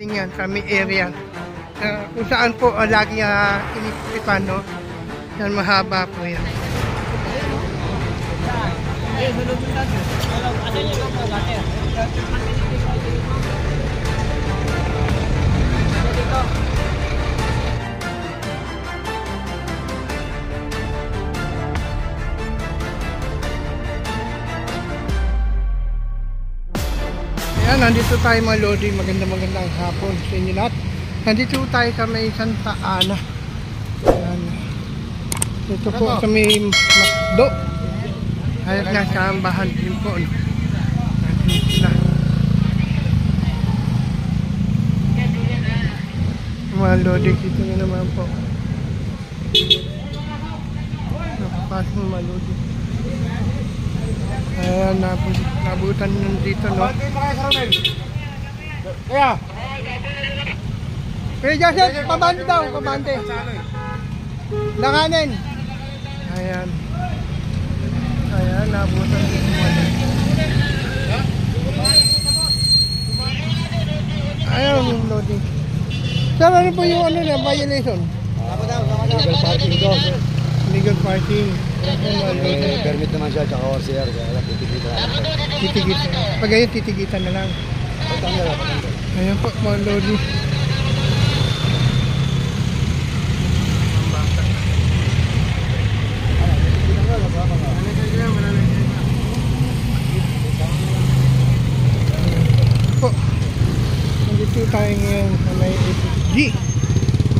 Yan sa may area kung saan po lagi inipitan, no? Yan, mahaba po yan. Ayan, nandito tayo mga Lodi. Magandang hapon sa inyo lahat. Nandito tayo sa may Santa Ana. Ayan. Ito po sa may Macdo. Ayan na, sa ambahan din po, no? Nandito sila. Mga Lodi, dito nyo naman po. Nakapasok mga Lodi. Ayan, nabutan nyo dito, no? Kaya Joseph, pabante daw, pabante. Lakanin. Ayan. Ayan, nabutan dito. Ayan, loading. Sir, ano po yung violation? Legal parking daw. Legal parking. Permit naman siya, tsaka ORCR, kaya titigitan natin. Titigitan. Pag ayun, titigitan na lang. Patanggal. Ayan po, mga lodi. Po, nandito tayo ngayon sa may APG.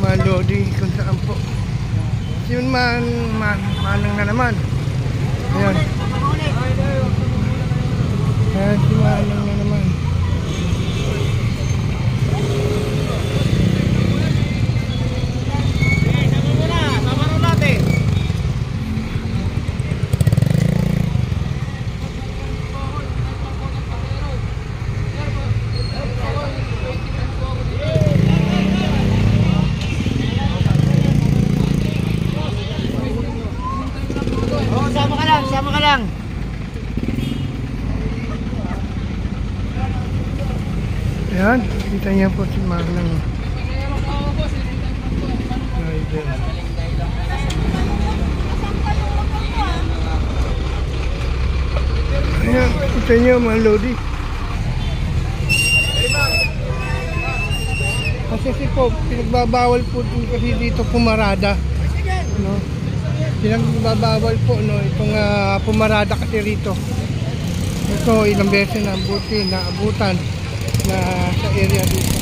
Mga lodi, kung saan po. Yun manang na naman. Ayan. Ayan, si manang na naman. Sama ka lang. Ayan, kita niya po si manang rider. Ayan, kita niya mga lodi. Kasi po, pinagbabawal po kasi dito pumarada, no? Pinagbabawal po, no, itong pumarada kasi rito. Ito ilang beses na naabutan na sa area dito.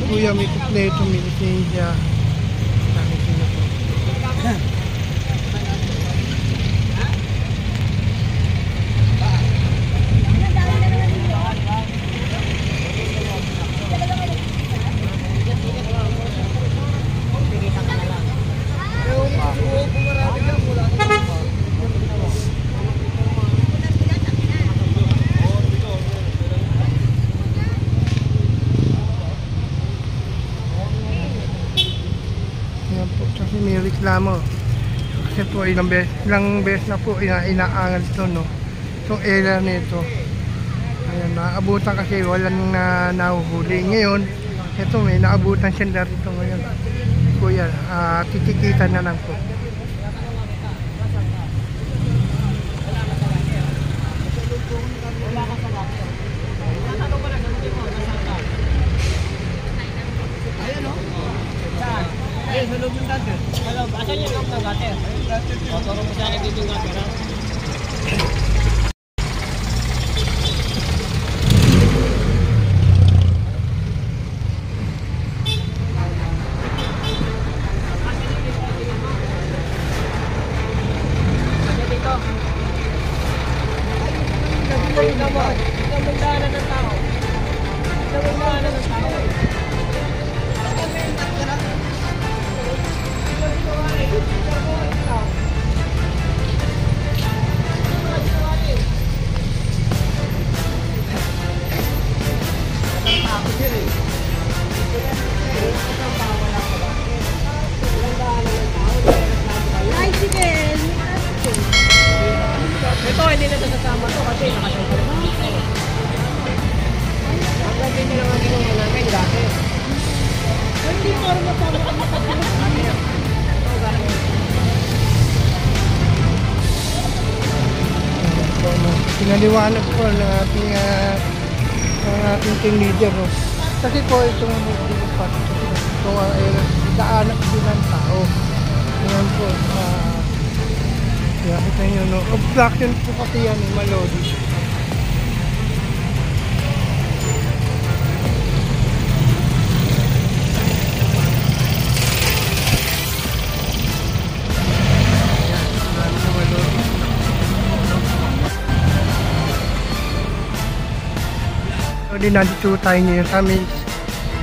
Kuya, may kompleto, may lisensya. Kasi may reklamo kasi po ilang beses na po inaangal ito, no, itong area nito. Ayan, naabutan kasi walang nahuhuli. Ngayon Ito, may naabutan siya na rito ngayon. Kuya, titikitan na lang po. Ayun, sa loob ng gutter. Asan yung loob ng gutter? Turo mo sa akin dito yung gutter, ha? Ito, hindi na ito sasama to kasi nakasama naman. Ang lagi nyo lang ang ginawa namin, dati. Hindi pa rin Pinaliwanag po ng ating team leader. No? Kasi po itong itong daanak din ng tao. Yan po. Kita nyo, no? Obstruction po kasi yan, malodi. So, nandito tayo ngayon sa amin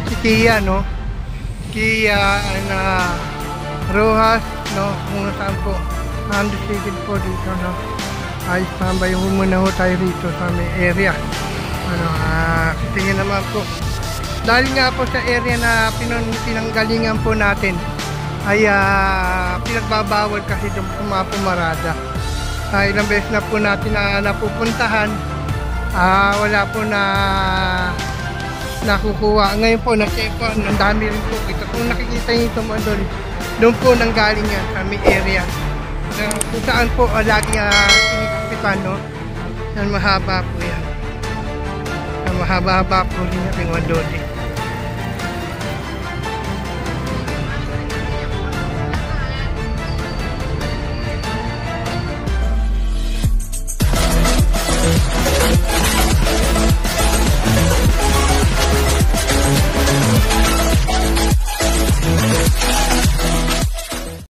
si Kia, no? Kia Rojas, no? Kung saan po understated po dito, no? Ayos tambay muna ho tayo rito sa may area. Tingin naman po. Dahil nga po sa area na pinanggalingan po natin ay pinagbabawal kasi doon po mga pumarada. Ilang beses na po natin napupuntahan. Wala po na nakukuha. Ngayon po na-check po, ang dami rin po. Kung nakikita nyo ito mo doon po nanggaling yan sa may area. Kung saan po lagi kinikapitan, no? Yan mahaba po yan. Mahaba-haba po rin yung Wandoli.